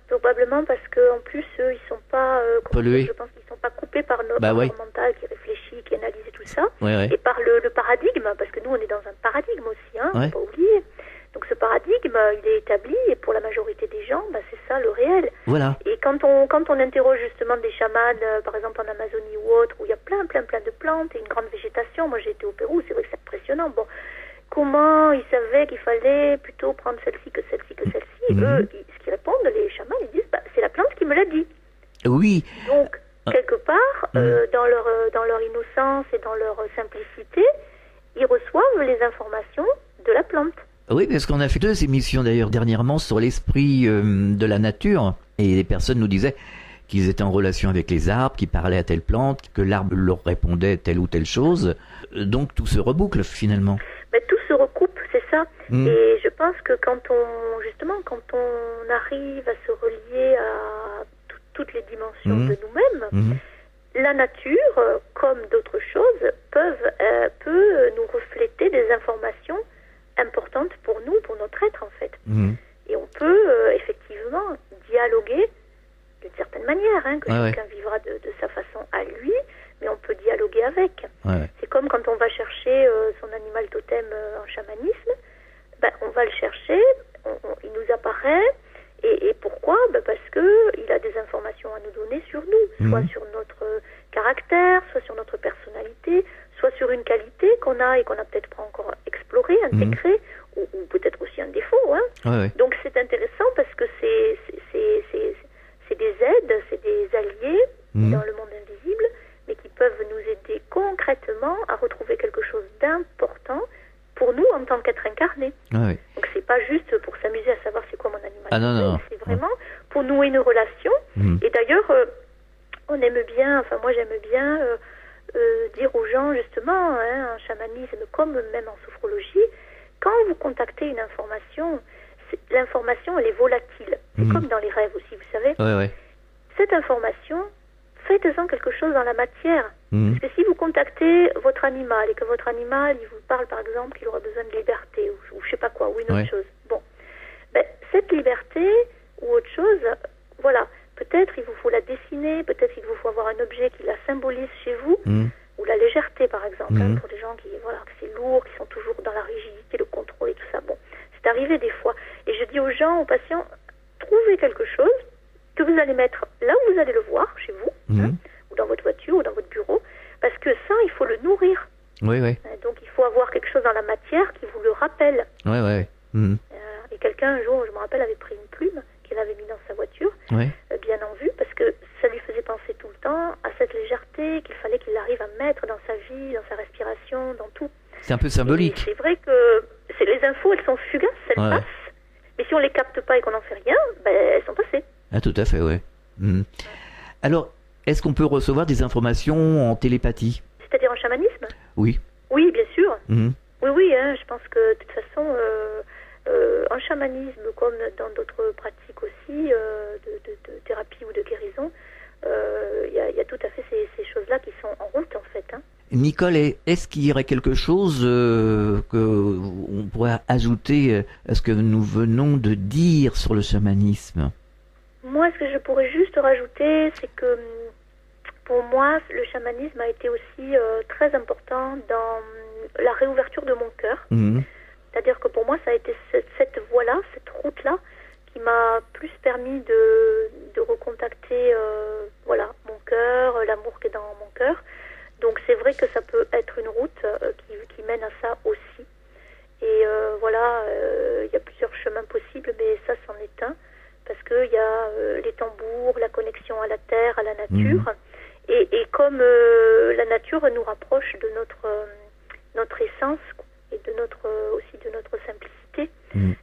Probablement parce que en plus eux ils sont pas pollués. Je pense qu'ils sont pas coupés par notre mental qui réfléchit, qui analyse et tout ça, et par le paradigme, parce que nous on est dans un paradigme aussi, faut pas oublier. Donc ce paradigme il est établi et pour la majorité des gens c'est ça le réel. Voilà. Et quand on interroge justement des chamans, par exemple en Amazonie ou autre, où il y a plein de plantes et une grande végétation. Moi j'ai été au Pérou, c'est vrai que c'est impressionnant. Bon, comment ils savaient qu'il fallait plutôt prendre celle-ci que celle-ci que celle-ci? Eux, ce qu'ils répondent, les chamans, ils disent c'est la plante qui me l'a dit. Oui. Donc quelque part, dans leur innocence et dans leur simplicité, ils reçoivent les informations de la plante. Oui, parce qu'on a fait 2 émissions d'ailleurs dernièrement sur l'esprit de la nature, et les personnes nous disaient qu'ils étaient en relation avec les arbres, qu'ils parlaient à telle plante, que l'arbre leur répondait telle ou telle chose. Donc tout se reboucle finalement. Tout se recoupe, c'est ça. Et je pense que quand on arrive à se relier à toutes les dimensions de nous-mêmes, la nature, comme d'autres choses, peut nous refléter des informations importantes pour nous, pour notre être en fait. Et on peut effectivement dialoguer d'une certaine manière, que chacun vivra de sa façon à lui, mais on peut dialoguer avec. C'est comme quand on va chercher son animal totem en chamanisme, on va le chercher, il nous apparaît, et pourquoi? Parce que il a des informations à nous donner sur nous, soit sur notre caractère, soit sur notre personnalité, soit sur une qualité qu'on a et qu'on n'a peut-être pas encore explorée, intégrée, ou peut-être aussi un défaut. Donc c'est intéressant parce que c'est des aides, c'est des alliés dans le monde invisible, mais qui peuvent nous aider concrètement à retrouver quelque chose d'important pour nous en tant qu'être incarné. Donc c'est pas juste pour s'amuser à savoir c'est quoi mon animal. Non. C'est vraiment pour nouer une relation. Et d'ailleurs, on aime bien, moi j'aime bien dire aux gens justement, en chamanisme comme même en sophrologie, quand vous contactez une information, l'information elle est volatile. C'est comme dans les rêves aussi, vous savez. Cette information, faites-en quelque chose dans la matière. Parce que si vous contactez votre animal et que votre animal il vous parle par exemple qu'il aura besoin de liberté ou je sais pas quoi, ou une autre chose, cette liberté ou autre chose, voilà, peut-être il vous faut la dessiner, peut-être il vous faut avoir un objet qui la symbolise chez vous, ou la légèreté par exemple, pour des gens qui, que c'est lourd, qui sont toujours dans la rigidité, le contrôle et tout ça. Bon, c'est arrivé des fois. Et je dis aux gens, aux patients, trouvez quelque chose que vous allez mettre là où vous allez le voir, chez vous, ou dans votre voiture, ou dans votre bureau, parce que ça, il faut le nourrir. Donc il faut avoir quelque chose dans la matière qui vous le rappelle. Et quelqu'un un jour, je me rappelle, avait pris une plume qu'il avait mis dans sa voiture, bien en vue, parce que ça lui faisait penser tout le temps à cette légèreté qu'il fallait qu'il arrive à mettre dans sa vie, dans sa respiration, dans tout. C'est un peu symbolique. Et c'est vrai que les infos, elles sont fugaces, elles passent, mais si on les capte pas et qu'on n'en fait rien, elles sont passées. Ah, tout à fait, Alors, est-ce qu'on peut recevoir des informations en télépathie? C'est-à-dire en chamanisme? Oui. Oui, bien sûr. Oui, je pense que de toute façon, en chamanisme, comme dans d'autres pratiques aussi, de thérapie ou de guérison, il y a tout à fait ces choses-là qui sont en route, en fait. Nicole, est-ce qu'il y aurait quelque chose que on pourrait ajouter à ce que nous venons de dire sur le chamanisme? Moi, ce que je pourrais juste rajouter, c'est que pour moi, le chamanisme a été aussi très important dans la réouverture de mon cœur. Mmh. C'est-à-dire que pour moi, ça a été cette voie-là, cette route-là, qui m'a plus permis de recontacter mon cœur, l'amour qui est dans mon cœur. Donc c'est vrai que ça peut être une route qui mène à ça aussi. Et il y a plusieurs chemins possibles, mais ça c'en est un. Parce qu'il y a les tambours, la connexion à la terre, à la nature. Et comme la nature nous rapproche de notre essence et de notre simplicité.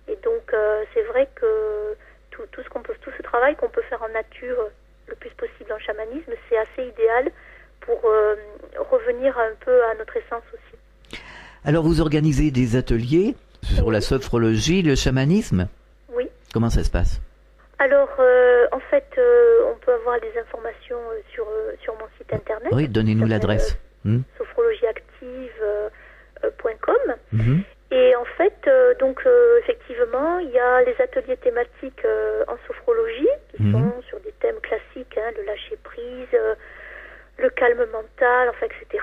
Et donc c'est vrai que tout ce travail qu'on peut faire en nature le plus possible en chamanisme, c'est assez idéal pour revenir un peu à notre essence aussi. Alors vous organisez des ateliers sur la sophrologie, le chamanisme? Oui. Comment ça se passe? Alors en fait on peut avoir des informations sur mon site internet. Oui, donnez-nous l'adresse. sophrologieactive.com. Et en fait, effectivement, il y a les ateliers thématiques en sophrologie qui sont sur des thèmes classiques, le lâcher prise, le calme mental, enfin, etc.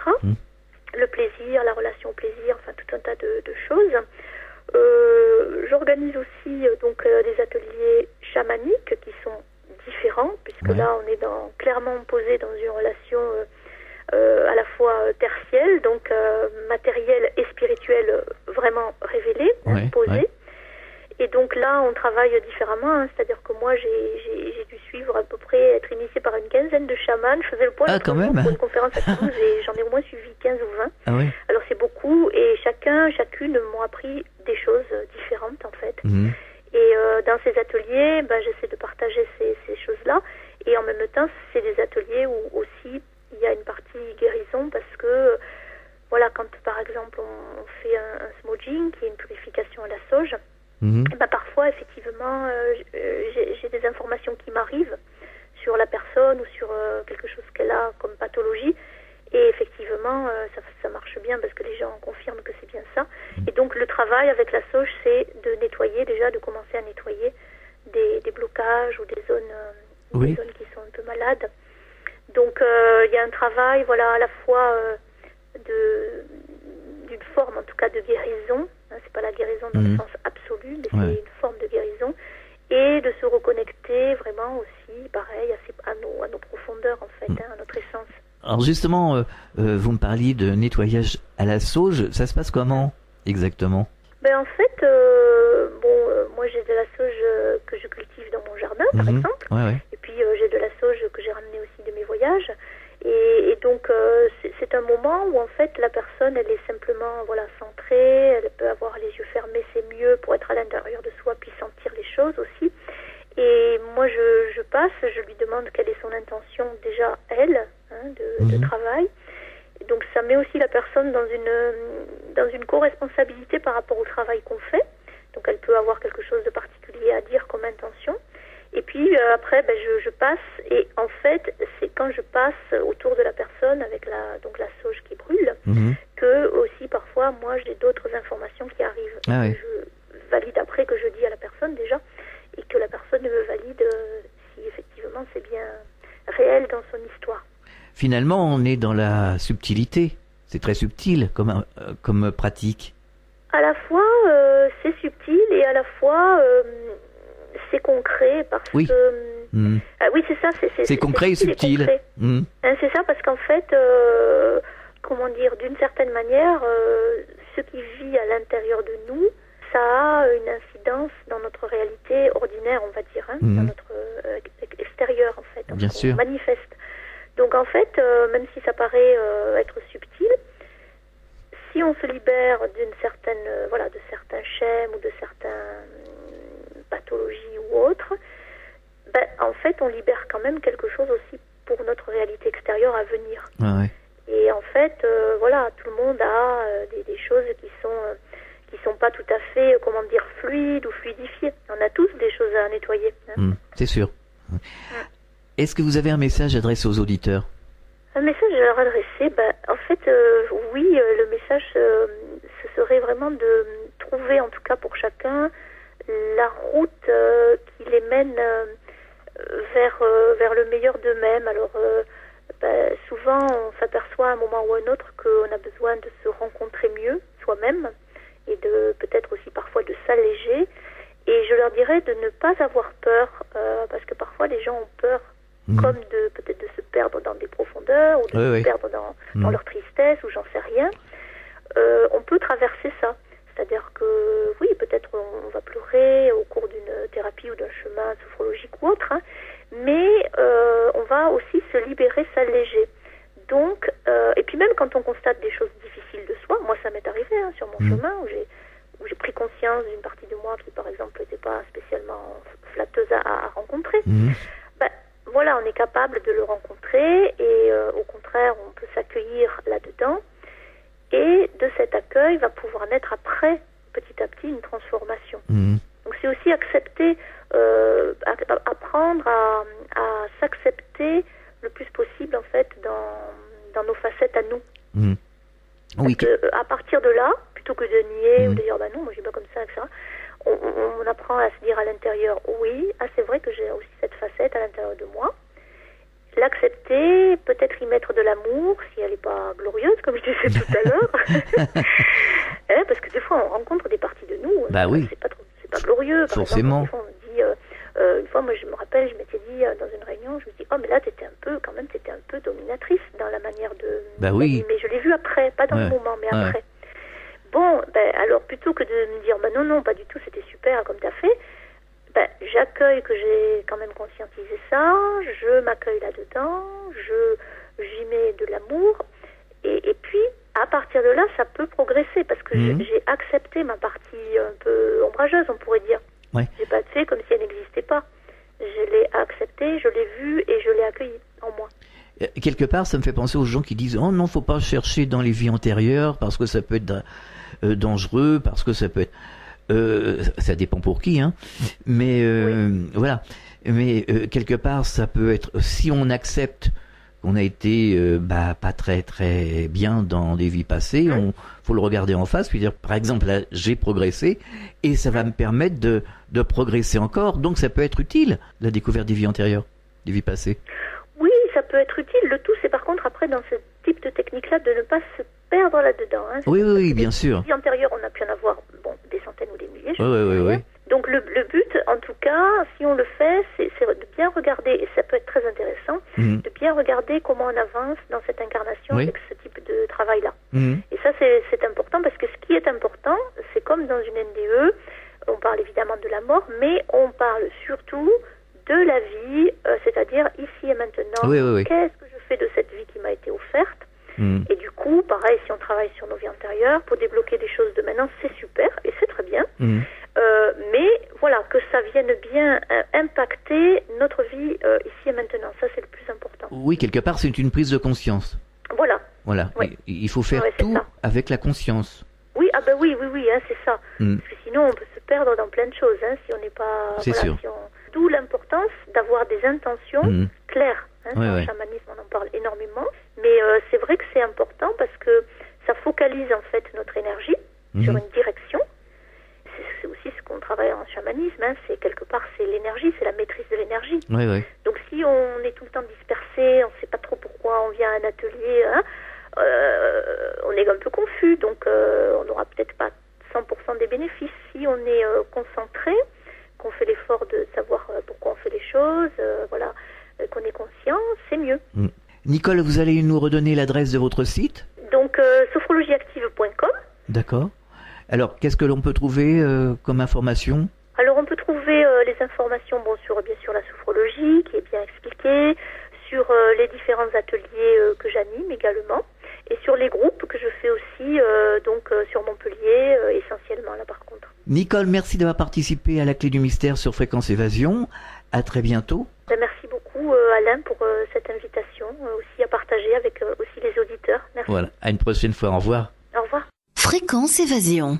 Le plaisir, la relation au plaisir, enfin tout un tas de choses. J'organise aussi des ateliers chamaniques qui sont différents, puisque là on est clairement posé dans une relation à la fois tertielle, donc matérielle et spirituelle vraiment révélée, posée. Et donc là on travaille différemment, c'est-à-dire que moi j'ai dû suivre à peu près, être initiée par une quinzaine de chamans. Je faisais le point pour une conférence à Toulouse et j'en ai au moins suivi 15 ou 20. Ah oui. Alors c'est beaucoup et chacune m'ont appris des choses différentes en fait. Et dans ces ateliers, j'essaie de partager ces choses-là. Et en même temps, c'est des ateliers où aussi il y a une partie guérison parce que, quand par exemple on fait un smudging, qui est une purification à la sauge, parfois effectivement j'ai des informations qui m'arrivent sur la personne ou sur quelque chose qu'elle a comme pathologie. Et effectivement, ça marche bien parce que les gens confirment que c'est bien ça. Et donc le travail avec la sauge, c'est de nettoyer déjà, de commencer à nettoyer des blocages ou des zones qui sont un peu malades. Donc il y a un travail, à la fois d'une forme, en tout cas de guérison. C'est pas la guérison dans le sens absolu, mais c'est une forme de guérison. Et de se reconnecter vraiment aussi, pareil, à nos profondeurs en fait, à notre essence. Alors justement, vous me parliez de nettoyage à la sauge, ça se passe comment exactement? En fait, moi j'ai de la sauge que je cultive dans mon jardin par exemple, et puis j'ai de la sauge que j'ai ramenée aussi de mes voyages, et donc c'est un moment où en fait la personne elle est simplement centrée, elle peut avoir les yeux fermés, c'est mieux pour être à l'intérieur de soi puis sentir les choses aussi. Et moi, je passe, je lui demande quelle est son intention déjà, elle, de travail. Et donc, ça met aussi la personne dans une co-responsabilité par rapport au travail qu'on fait. Donc, elle peut avoir quelque chose de particulier à dire comme intention. Et puis, après, je passe. Et en fait, c'est quand je passe autour de la personne avec la sauge qui brûle, que aussi, parfois, moi, j'ai d'autres informations qui arrivent. Je valide après que je dis à la personne déjà. Et que la personne me valide si effectivement c'est bien réel dans son histoire. Finalement, on est dans la subtilité. C'est très subtil comme pratique. À la fois, c'est subtil et à la fois, c'est concret parce que... oui, c'est ça. C'est concret et subtil. C'est ça parce qu'en fait, d'une certaine manière, ce qui vit à l'intérieur de nous, ça a une incidence dans notre réalité ordinaire, on va dire, dans notre extérieur, en fait. Bien sûr. Manifeste. Donc, en fait, même si ça paraît être subtil, si on se libère de certains schèmes ou de certaines pathologies ou autres, en fait, on libère quand même quelque chose aussi pour notre réalité extérieure à venir. Et en fait, tout le monde a des choses qui sont pas tout à fait, fluides ou fluidifiées. On a tous des choses à nettoyer. C'est sûr. Est-ce que vous avez un message adressé aux auditeurs? Un message à leur adresser, en fait, oui, le message, ce serait vraiment de trouver, en tout cas pour chacun, la route qui les mène vers le meilleur d'eux-mêmes. Alors, souvent, on s'aperçoit à un moment ou à un autre qu'on a besoin de se rencontrer mieux soi-même et de peut-être aussi parfois de s'alléger. Et je leur dirais de ne pas avoir peur, parce que parfois les gens ont peur, comme peut-être de se perdre dans des profondeurs ou de se perdre dans leur tristesse ou j'en sais rien. On peut traverser ça. C'est-à-dire que, oui, peut-être on va pleurer au cours d'une thérapie ou d'un chemin sophrologique ou autre, hein, mais on va aussi se libérer, s'alléger. Donc, et puis même quand on constate des choses difficiles de soi, moi ça m'est arrivé sur mon chemin où j'ai pris conscience d'une partie de moi qui, par exemple, n'était pas spécialement flatteuse à rencontrer. Voilà, on est capable de le rencontrer et au contraire, on peut s'accueillir là-dedans. Et de cet accueil va pouvoir naître après, petit à petit, une transformation. Donc c'est aussi accepter, apprendre à s'accepter le plus possible, en fait, dans nos facettes à nous. Oui. À partir de là, plutôt que de nier ou de dire non, moi je suis pas comme ça, etc., on apprend à se dire à l'intérieur, oui, c'est vrai que j'ai aussi cette facette à l'intérieur de moi. L'accepter, peut-être y mettre de l'amour, si elle n'est pas glorieuse, comme je disais tout à l'heure. Parce que des fois, on rencontre des parties de nous, oui. c'est pas glorieux. Par Forcément. exemple, des fois, on dit, une fois, moi, je me rappelle, je m'étais dit dans une réunion, je me dis, mais là, t'étais un peu dominatrice dans la manière de... oui. Mais je l'ai vu après, pas dans le moment, mais après. Bon, alors, plutôt que de me dire, non, pas du tout, c'était super comme t'as fait, j'accueille que j'ai quand même conscientisé ça, je m'accueille là-dedans, j'y mets de l'amour, et puis, à partir de là, ça peut progresser, parce que j'ai accepté ma partie un peu ombrageuse, on pourrait dire. Ouais. J'ai pas fait comme si elle n'existait pas. Je l'ai acceptée, je l'ai vue, et je l'ai accueillie en moi. Quelque part, ça me fait penser aux gens qui disent « Oh non, faut pas chercher dans les vies antérieures, parce que ça peut être dangereux, parce que ça peut être... » ça dépend pour qui, hein. Mais voilà. Mais quelque part, ça peut être, si on accepte qu'on a été pas très très bien dans des vies passées, faut le regarder en face, puis dire, par exemple, là, j'ai progressé, et ça va me permettre de progresser encore. Donc, ça peut être utile, la découverte des vies antérieures, des vies passées. Oui, ça peut être utile. Le tout, c'est par contre, après, dans ce type de technique-là, de ne pas se perdre là-dedans. Hein. Oui, bien sûr. Les vies antérieures, on a pu en avoir des centaines ou des milliers. Oui. Donc le but, en tout cas, si on le fait, c'est de bien regarder, et ça peut être très intéressant, de bien regarder comment on avance dans cette incarnation avec ce type de travail-là. Et ça, c'est important, parce que ce qui est important, c'est comme dans une NDE, on parle évidemment de la mort, mais on parle surtout de la vie, c'est-à-dire ici et maintenant. Qu'est-ce que je fais de cette vie qui m'a été offerte? Et du coup, pareil, si on travaille sur nos vies antérieures, pour débloquer des choses de maintenant, c'est super, et c'est très bien. Mais voilà, que ça vienne bien impacter notre vie ici et maintenant. Ça, c'est le plus important. Oui, quelque part, c'est une prise de conscience. Voilà. Oui. Il faut faire tout avec la conscience. Oui, oui, c'est ça. Parce que sinon, on peut se perdre dans plein de choses, si on n'est pas... C'est sûr. D'où l'importance d'avoir des intentions claires. Dans le Ouais. chamanisme, on en parle énormément. Mais c'est vrai que c'est important parce que ça focalise en fait notre énergie sur une direction. C'est aussi ce qu'on travaille en chamanisme. C'est quelque part, c'est l'énergie, c'est la maîtrise de l'énergie. Ouais. Donc si on est tout le temps dispersé, on ne sait pas trop pourquoi on vient à un atelier, on est un peu confus. Donc on n'aura peut-être pas 100% des bénéfices. Si on est concentré, qu'on fait l'effort de savoir pourquoi on fait les choses, qu'on est conscient, c'est mieux. Nicole, vous allez nous redonner l'adresse de votre site? Donc, sophrologieactive.com. D'accord. Alors, qu'est-ce que l'on peut trouver comme information? Alors, on peut trouver les informations sur bien sûr la sophrologie, qui est bien expliquée, sur les différents ateliers que j'anime également, et sur les groupes que je fais aussi, sur Montpellier, essentiellement, là par contre. Nicole, merci d'avoir participé à la Clé du Mystère sur Fréquence Évasion. À très bientôt. Merci beaucoup Alain pour cette invitation, aussi à partager avec aussi les auditeurs. Merci. Voilà, à une prochaine fois, au revoir. Au revoir. Fréquence Évasion.